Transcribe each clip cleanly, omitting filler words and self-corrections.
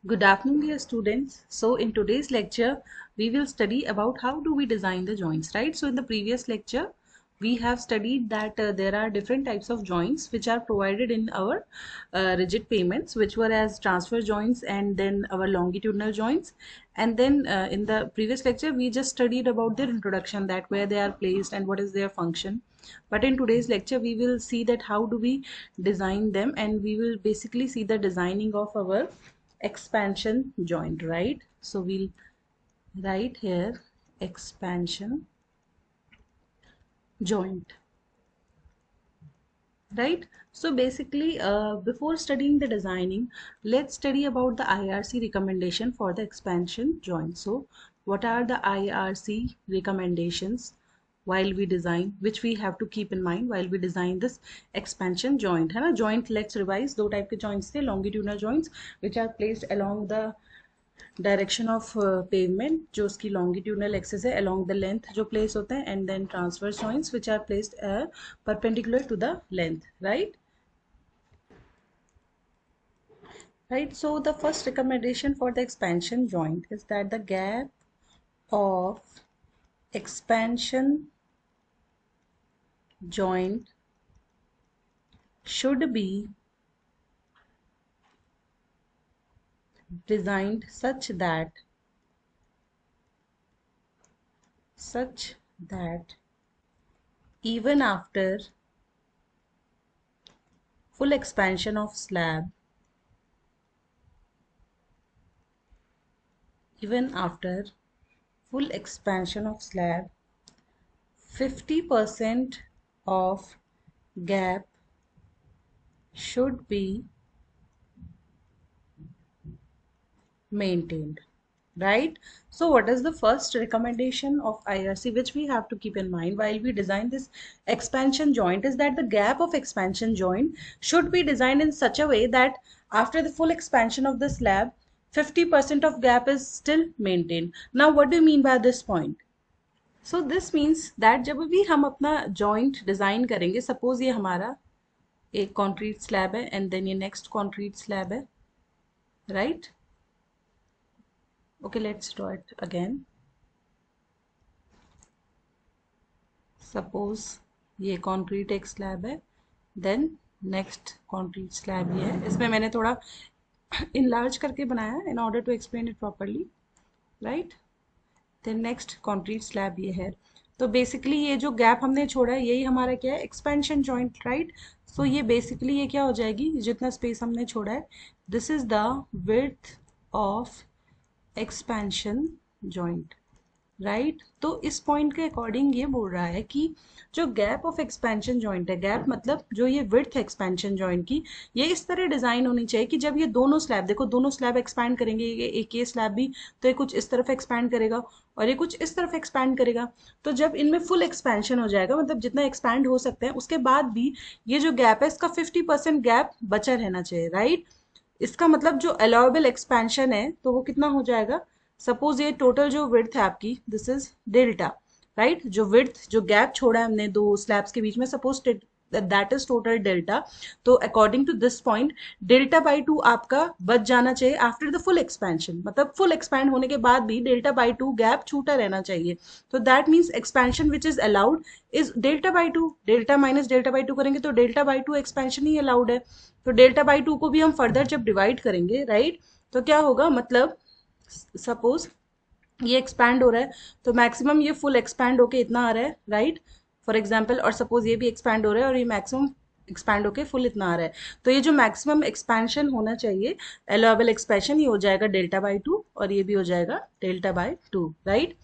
Good afternoon, dear students. So in today's lecture, we will study about how do we design the joints, right? So in the previous lecture, we have studied that there are different types of joints which are provided in our rigid payments, which were as transfer joints and then our longitudinal joints. And then in the previous lecture, we just studied about their introduction, that where they are placed and what is their function. But in today's lecture, we will see that how do we design them, and we will basically see the designing of our expansion joint, right? So we'll write here expansion joint, right? So basically before studying the designing, let's study about the IRC recommendation for the expansion joint. So what are the IRC recommendations while we design, which we have to keep in mind while we design this expansion joint, है ना? Joint, let's revise, दो type के joints थे, longitudinal joints which are placed along the direction of pavement, जो उसकी longitudinal axis है along the length जो place होते हैं, and then transverse joints which are placed perpendicular to the length, right. So the first recommendation for the expansion joint is that the gap of expansion joint should be designed such that even after full expansion of slab, even after full expansion of slab, 50% of gap should be maintained, right? So what is the first recommendation of IRC which we have to keep in mind while we design this expansion joint is that the gap of expansion joint should be designed in such a way that after the full expansion of the slab, 50% of gap is still maintained. Now what do you mean by this point? So this means that जब भी हम अपना joint design करेंगे, suppose ये हमारा एक concrete slab है and then ये next concrete slab है, right? Okay, let's draw it again. Suppose ये concrete एक slab है, then next concrete slab ये है. इसमें मैंने थोड़ा enlarge करके बनाया है in order to explain it properly, right? Then next concrete slab ये है. तो basically ये जो gap हमने छोड़ा है यही हमारा क्या है, expansion joint, right? So ये basically ये क्या हो जाएगी, जितना space हमने छोड़ा है, this is the width of expansion joint, right तो इस पॉइंट के अकॉर्डिंग ये बोल रहा है कि जो गैप ऑफ एक्सपेंशन जॉइंट है, गैप मतलब जो ये विड्थ एक्सपेंशन जॉइंट की, ये इस तरह डिजाइन होनी चाहिए कि जब ये दोनों स्लैब, देखो दोनों स्लैब एक्सपैंड करेंगे, ये स्लैब भी तो ये कुछ इस तरफ एक्सपैंड करेगा और ये कुछ इस तरफ एक्सपैंड करेगा, तो जब इनमें फुल एक्सपेंशन हो जाएगा, मतलब जितना एक्सपैंड हो सकते हैं, उसके बाद भी ये जो गैप है इसका 50% गैप बचा रहना चाहिए, राइट? इसका मतलब जो अलाउएबल एक्सपेंशन है तो वो कितना हो जाएगा, सपोज ये टोटल जो विड्थ है आपकी, दिस इज डेल्टा, राइट? जो विड्थ, जो गैप छोड़ा है हमने दो स्लैब्स के बीच में, suppose that is total delta, तो according to this point delta by 2 आपका बच जाना चाहिए आफ्टर द फुल एक्सपेंशन, मतलब फुल एक्सपैंड होने के बाद भी डेल्टा बाई 2 गैप छूटा रहना चाहिए. तो that means expansion which is allowed is delta by 2. Delta minus delta by 2 करेंगे तो delta by 2 expansion he allowed है. तो डेल्टा बाई 2 को भी हम फर्दर जब डिवाइड करेंगे, राइट, तो क्या होगा, मतलब सपोज ये एक्सपैंड हो रहा है तो मैक्सिमम ये फुल एक्सपैंड होके इतना आ रहा है, राइट, फॉर एग्जांपल, और सपोज ये भी एक्सपैंड हो रहा है और ये मैक्सिमम एक्सपैंड होके फुल इतना आ रहा है, तो ये जो मैक्सिमम एक्सपेंशन होना चाहिए, अलाउएबल एक्सपेंशन, ये हो जाएगा डेल्टा बाई 2 और ये भी हो जाएगा delta by 2, right?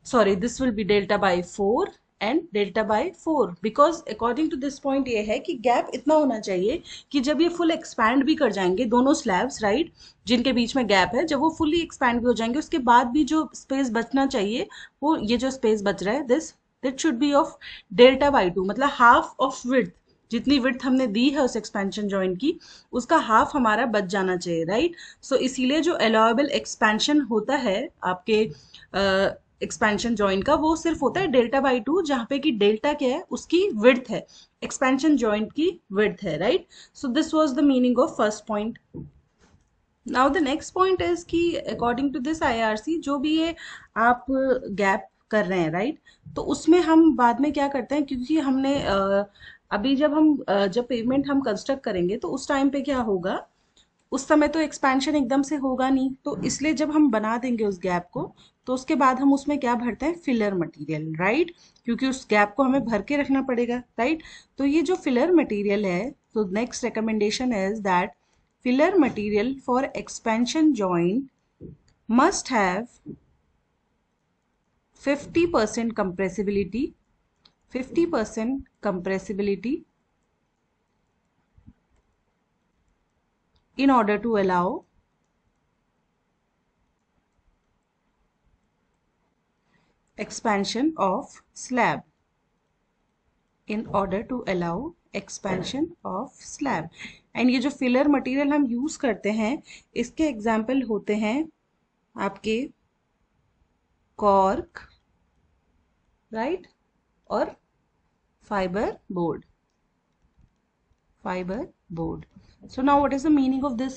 Sorry, this will be delta by 4 and delta by 4, because according to this point ये है कि गैप इतना होना चाहिए कि जब ये फुल एक्सपैंड भी कर जाएंगे दोनों स्लैब्स, राइट, जिनके बीच में गैप है, जब वो फुली एक्सपैंड भी हो जाएंगे उसके बाद भी जो स्पेस बचना चाहिए, वो ये जो स्पेस बच रहा है, that should be of delta by 2, मतलब हाफ ऑफ विड्थ, जितनी विड्थ हमने दी है उस एक्सपेंशन जॉइंट की, उसका हाफ हमारा बच जाना चाहिए, राइट? सो इसीलिए जो अलाउएबल एक्सपेंशन होता है आपके एक्सपेंशन जॉइंट का, वो सिर्फ होता है डेल्टा बाई 2, जहां पे कि डेल्टा क्या है, उसकी विड्थ है, एक्सपेंशन जॉइंट की विड्थ है, right? So this was the meaning of first point. Now the next point is कि अकॉर्डिंग टू दिस आईआरसी जो भी ये आप गैप कर रहे हैं राइट, तो उसमें हम बाद में क्या करते हैं, क्योंकि हमने अभी जब पेमेंट हम कंस्ट्रक्ट करेंगे तो उस टाइम पे क्या होगा, उस समय तो एक्सपेंशन एकदम से होगा नहीं, तो इसलिए जब हम बना देंगे उस गैप को, तो उसके बाद हम उसमें क्या भरते हैं, फिलर मटेरियल, राइट, क्योंकि उस गैप को हमें भर के रखना पड़ेगा, राइट। तो ये जो फिलर मटेरियल है, तो next recommendation is that filler material for expansion joint must have 50% compressibility, 50% compressibility in order to allow expansion of slab, in order to allow expansion of slab। And ये जो filler material हम use करते हैं, इसके example होते हैं आपके cork, right, और fibre board, fibre board. So now what is the meaning of this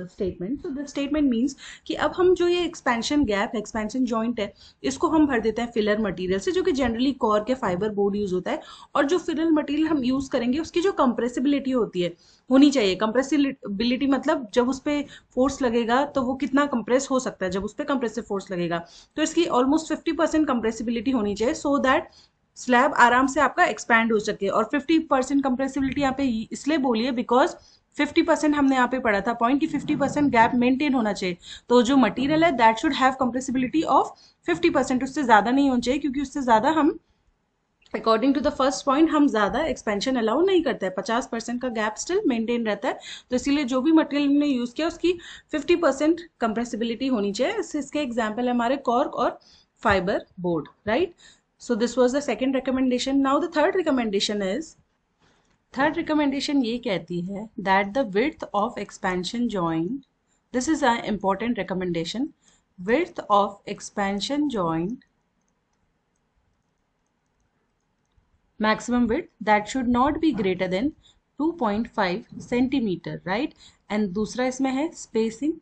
statement? So this statement means कि अब हम जो ये एक्सपेंशन गैप है, एक्सपेंशन जॉइंट है, इसको हम भर देते हैं फिलर मटेरियल से, जो कि जनरली कॉर के फाइबर बोर्ड यूज होता है। और जो फिलर मटेरियल हम यूज करेंगे उसकी जो कंप्रेसिबिलिटी होती है, होनी चाहिए। कंप्रेसिबिलिटी मतलब जब उस पर फोर्स लगेगा तो वो कितना कंप्रेस हो सकता है, जब उस पर कंप्रेसिव फोर्स लगेगा, तो इसकी ऑलमोस्ट 50% कंप्रेसिबिलिटी होनी चाहिए, सो दैट स्लैब आराम से आपका एक्सपैंड हो सके। और 50% कंप्रेसिबिलिटी यहाँ पे इसलिए बोलिए बिकॉज 50% हमने यहाँ पे पढ़ा था पॉइंट कि 50% गैप मेंटेन होना चाहिए, तो जो मटेरियल है that should have compressibility of 50%, उससे ज्यादा नहीं होना चाहिए, क्योंकि उससे ज्यादा हम according to the first point हम ज्यादा एक्सपेंशन अलाउ नहीं करते हैं, 50% का गैप स्टिल मेंटेन रहता है। तो इसीलिए जो भी मटेरियल हमने यूज किया उसकी 50% कंप्रेसिबिलिटी होनी चाहिए। इसके एग्जाम्पल है हमारे कॉर्क और fibre board, right. So this was the second recommendation. Now the third recommendation is, third recommendation ये कहती है that the width of expansion joint, this is a important recommendation, width of expansion joint maximum width that should not be greater than 2.5 centimeter, right। and दूसरा इसमें है spacing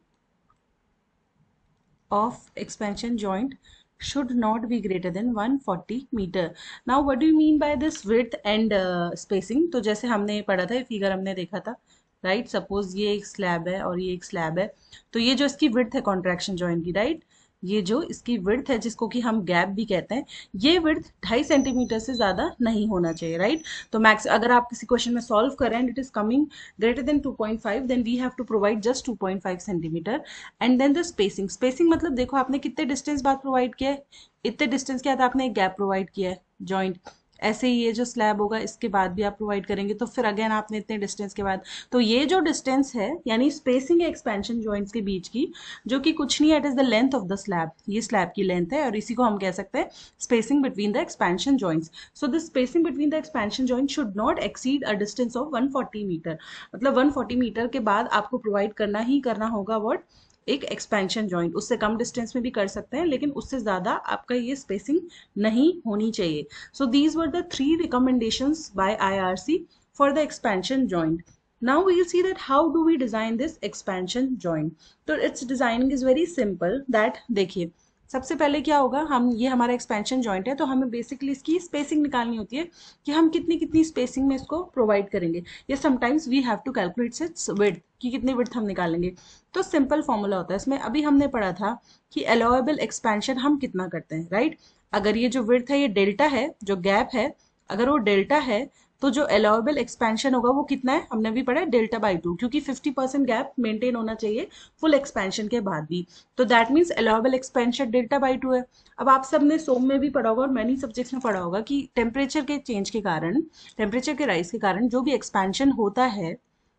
of expansion joint should not be greater than 140 meter। now what do you mean by this width and spacing? तो जैसे हमने पढ़ा था, ये figure हमने देखा था, राइट। सपोज ये एक स्लैब है और ये एक स्लैब है, तो ये जो इसकी विड्थ है कॉन्ट्रैक्शन जॉइंट की, राइट, ये जो इसकी विड्थ है जिसको कि हम गैप भी कहते हैं, ये विड्थ 2.5 सेंटीमीटर से ज्यादा नहीं होना चाहिए, राइट। तो मैक्स अगर आप किसी क्वेश्चन में सॉल्व कर रहे हैं, it is coming greater than 2.5, then we have to provide just 2.5 centimetre. And then the spacing, spacing मतलब देखो आपने कितने डिस्टेंस बाद प्रोवाइड किया है, इतने डिस्टेंस के बाद आपने एक गैप प्रोवाइड किया है जॉइंट, ऐसे ही ये जो स्लैब होगा इसके बाद भी आप प्रोवाइड करेंगे, तो फिर अगेन आपने इतने डिस्टेंस के बाद, तो ये जो डिस्टेंस है यानी स्पेसिंग है एक्सपेंशन जॉइंट्स के बीच की, जो कि कुछ नहीं है, it is the length of the slab, ये स्लैब की लेंथ है, और इसी को हम कह सकते हैं spacing between the expansion joints. So this spacing between the expansion joint should not exceed a distance of 140 metre, मतलब 140 मीटर के बाद आपको प्रोवाइड करना ही करना होगा व्हाट, एक एक्सपेंशन जॉइंट। उससे कम डिस्टेंस में भी कर सकते हैं, लेकिन उससे ज्यादा आपका ये स्पेसिंग नहीं होनी चाहिए। So these were the 3 recommendations by IRC for the expansion joint. Now we will see that how do we design this expansion joint. तो its designing is very simple that देखिए सबसे पहले क्या होगा, हम ये हमारा एक्सपेंशन जॉइंट है, तो हमें बेसिकली इसकी स्पेसिंग निकालनी होती है कि हम कितनी कितनी स्पेसिंग में इसको प्रोवाइड करेंगे, या sometimes we have to calculate its width कि कितनी विड्थ हम निकालेंगे। तो सिंपल फॉर्मूला होता है इसमें, अभी हमने पढ़ा था कि अलाउएबल एक्सपेंशन हम कितना करते हैं, राइट। अगर ये जो विड्थ है ये डेल्टा है, जो गैप है अगर वो डेल्टा है, तो जो अलाउएबल एक्सपेंशन होगा वो कितना है, हमने भी पढ़ा है डेल्टा बाई 2, क्योंकि 50% गैप मेंटेन होना चाहिए फुल एक्सपेंशन के बाद भी, तो that means allowable expansion delta by 2 है। अब आप सबने सोम में भी पढ़ा होगा और मैनी सब्जेक्ट्स में पढ़ा होगा कि टेम्परेचर के चेंज के कारण, टेम्परेचर के राइज के कारण जो भी एक्सपेंशन होता है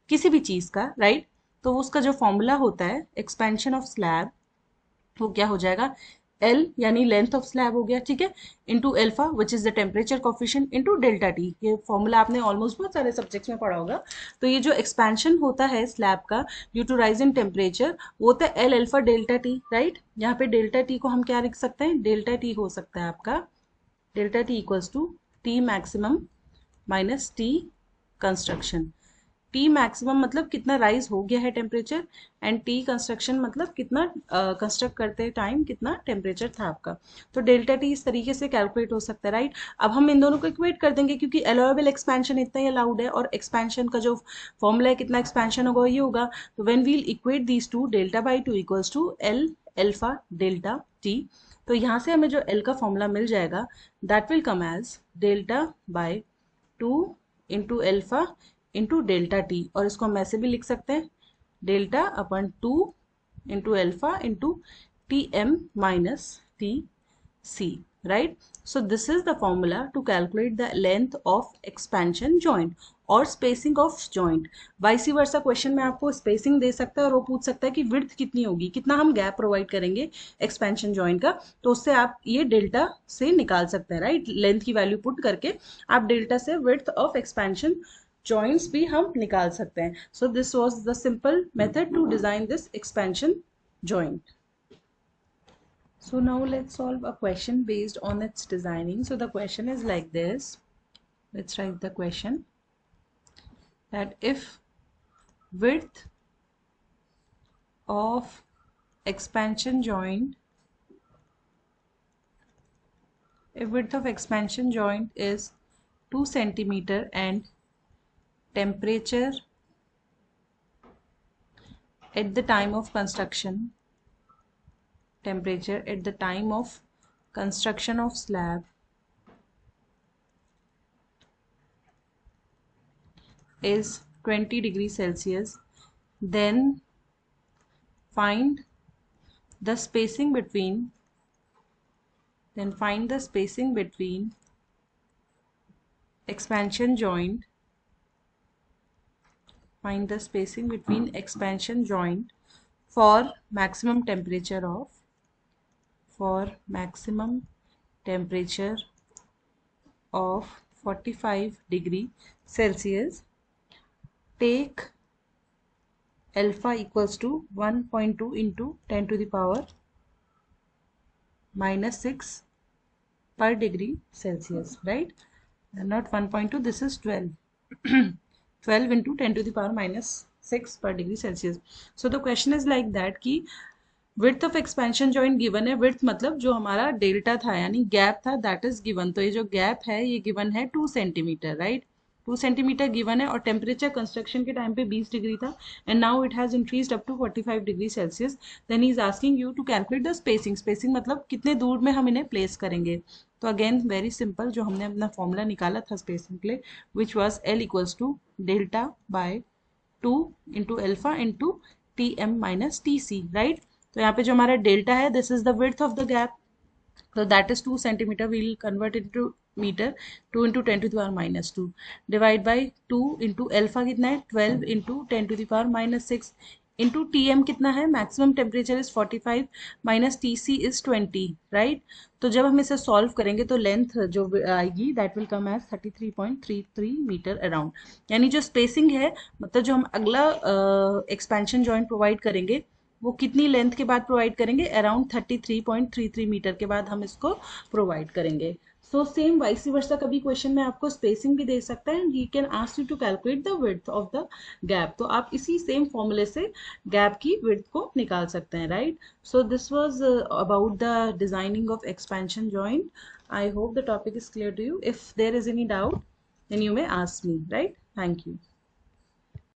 किसी भी चीज का, राइट, तो उसका जो फॉर्मूला होता है एक्सपेंशन ऑफ स्लैब, वो क्या हो जाएगा, L यानी लेंथ ऑफ स्लैब हो गया, ठीक है, into alpha which is the temperature coefficient into delta T. ये फॉर्मूला आपने ऑलमोस्ट बहुत सारे सब्जेक्ट्स में पढ़ा होगा। तो ये जो एक्सपेंशन होता है स्लैब का due to rise in temperature, वो होता है L alpha delta T, right. यहाँ पे डेल्टा टी को हम क्या लिख सकते हैं, डेल्टा टी हो सकता है आपका, delta T equals to T maximum minus T construction. T maximum मतलब कितना राइज हो गया है टेम्परेचर, एंड टी कंस्ट्रक्शन मतलब कितना कंस्ट्रक्ट करते टाइम कितना टेम्परेचर था आपका। तो डेल्टा टी इस तरीके से कैलकुलेट हो सकता है, राइट। अब हम इन दोनों को इक्वेट कर देंगे क्योंकि अलाउेबल एक्सपेंशन इतना ही अलाउड है, और एक्सपेंशन का जो फॉर्मूला है कितना एक्सपेंशन होगा ये होगा। तो when we'll equate these two, delta by two equals to L alpha delta T. तो यहाँ से हमें जो एल का फॉर्मूला मिल जाएगा that will come as delta by 2 into alpha into delta T, और इसको हम ऐसे भी लिख सकते हैं delta upon 2 into alpha into T M minus T C, right? So this is the formula to calculate the length of expansion joint और spacing of joint। वाइसी versa question में आपको स्पेसिंग दे सकता है और वो पूछ सकता है कि विड्थ कितनी होगी, कितना हम गैप प्रोवाइड करेंगे एक्सपेंशन जॉइंट का, तो उससे आप ये डेल्टा से निकाल सकते हैं, राइट। लेंथ की वैल्यू पुट करके आप डेल्टा से विड्थ ऑफ एक्सपेंशन जॉइंट्स भी हम निकाल सकते हैं। So this was the simple method to design this expansion joint. So now let's solve a question based on its designing. So the question is like this. Let's write the question that if width of expansion joint is 2 centimeter and temperature at the time of construction of slab is 20 degrees Celsius, then find the spacing between expansion joint for maximum temperature of 45 degree Celsius. Take alpha equals to 1.2 into 10 to the power minus 6 per degree Celsius, right? And not 1.2, this is 12. 12 into 10 to the power minus 6 per degree Celsius. So the question is like that कि width of expansion joint given है, width मतलब जो हमारा delta था यानी gap था that is given, तो ये जो गैप है ये गिवन है 2 सेंटीमीटर, राइट। 2 सेंटीमीटर गिवन है, और टेम्परेचर कंस्ट्रक्शन के टाइम पे 20 डिग्री था, and now it has increased up to 45 degree Celsius. Then he is asking you to calculate the spacing मतलब कितने दूर में हम इन्हें प्लेस करेंगे। तो अगेन वेरी सिंपल, जो हमने अपना फॉर्मूला निकाला था स्पेसिंग के लिए which was l equals to delta by 2 into alpha into T M minus T c, right. तो यहाँ पे जो हमारा डेल्टा है this is the width of the gap, तो that is 2 centimetre, we will convert into metre, 2 into 10 to the power minus 2 divide by 2 into alpha कितना है 12 into 10 to the power minus 6 into T M कितना है, maximum temperature is 45 minus T C is 20, right. तो जब हम इसे solve करेंगे तो लेंथ जो आएगी that will come as 33.33 metre around, यानी जो स्पेसिंग है मतलब जो हम अगला एक्सपेंशन जॉइंट प्रोवाइड करेंगे वो कितनी लेंथ के बाद प्रोवाइड करेंगे, अराउंड 33.33 मीटर के बाद हम इसको प्रोवाइड करेंगे। सो सेम वाइस वर्सा कभी क्वेश्चन में आपको स्पेसिंग भी दे सकता है, he can ask you to calculate the width of the gap, तो आप इसी सेम फॉर्मूले से गैप की विड्थ को निकाल सकते हैं, right. So this was about the designing of expansion joint. I hope the topic is clear to you. If there is any doubt then you may ask me, right? Thank you.